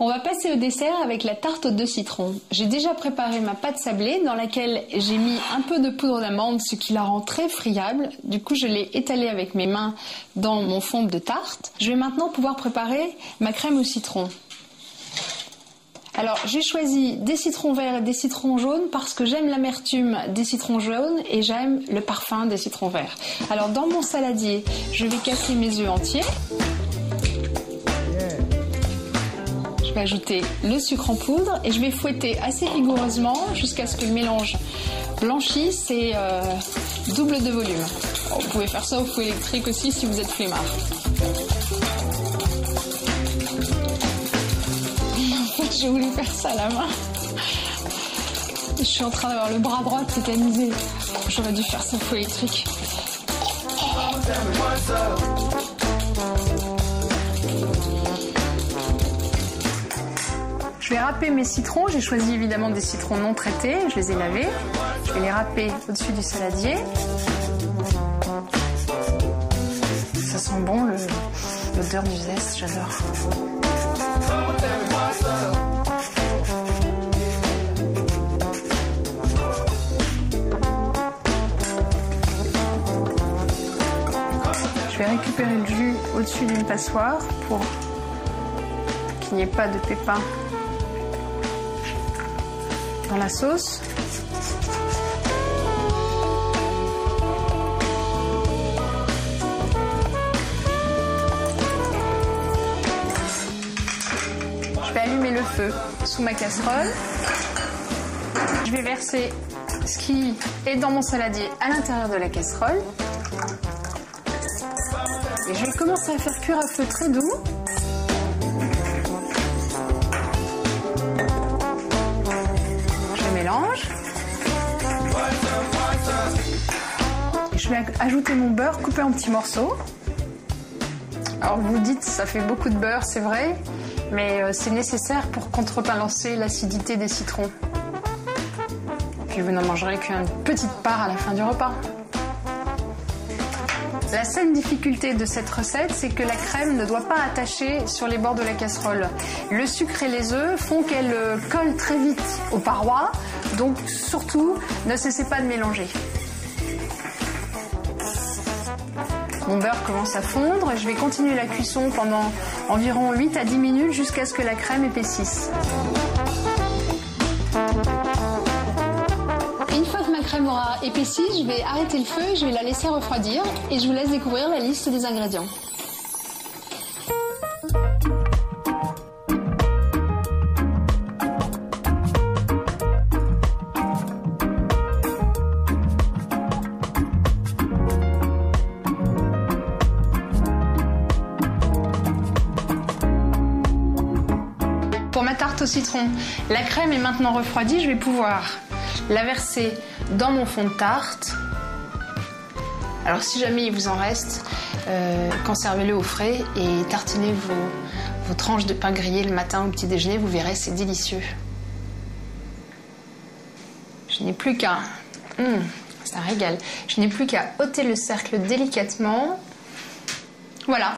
On va passer au dessert avec la tarte aux 2 citrons. J'ai déjà préparé ma pâte sablée dans laquelle j'ai mis un peu de poudre d'amande, ce qui la rend très friable. Du coup, je l'ai étalée avec mes mains dans mon fond de tarte. Je vais maintenant pouvoir préparer ma crème au citron. Alors, j'ai choisi des citrons verts et des citrons jaunes parce que j'aime l'amertume des citrons jaunes et j'aime le parfum des citrons verts. Alors, dans mon saladier, je vais casser mes œufs entiers. Je vais ajouter le sucre en poudre et je vais fouetter assez rigoureusement jusqu'à ce que le mélange blanchisse et double de volume. Vous pouvez faire ça au fouet électrique aussi si vous êtes flemmard. J'ai voulu faire ça à la main. Je suis en train d'avoir le bras droit tétanisé. J'aurais dû faire ça au fouet électrique. Je vais râper mes citrons. J'ai choisi évidemment des citrons non traités. Je les ai lavés. Je vais les râper au-dessus du saladier. Ça sent bon l'odeur du zeste, j'adore. Je vais récupérer le jus au-dessus d'une passoire pour qu'il n'y ait pas de pépins dans la sauce. Je vais allumer le feu sous ma casserole. Je vais verser ce qui est dans mon saladier à l'intérieur de la casserole. Et je vais commencer à faire cuire à feu très doux. Je mélange. Et je vais ajouter mon beurre coupé en petits morceaux. Alors vous dites, ça fait beaucoup de beurre, c'est vrai, mais c'est nécessaire pour contrebalancer l'acidité des citrons. Puis vous n'en mangerez qu'une petite part à la fin du repas. La seule difficulté de cette recette, c'est que la crème ne doit pas attacher sur les bords de la casserole. Le sucre et les œufs font qu'elle colle très vite aux parois, donc surtout, ne cessez pas de mélanger. Mon beurre commence à fondre et je vais continuer la cuisson pendant environ 8 à 10 minutes jusqu'à ce que la crème épaississe. Une fois que ma crème aura épaissi, je vais arrêter le feu et je vais la laisser refroidir et je vous laisse découvrir la liste des ingrédients. Pour ma tarte au citron, la crème est maintenant refroidie, je vais pouvoir la verser dans mon fond de tarte. Alors si jamais il vous en reste, conservez-le au frais et tartinez vos tranches de pain grillé le matin au petit déjeuner, vous verrez, c'est délicieux. Je n'ai plus qu'à... c'est un régal. Je n'ai plus qu'à ôter le cercle délicatement. Voilà.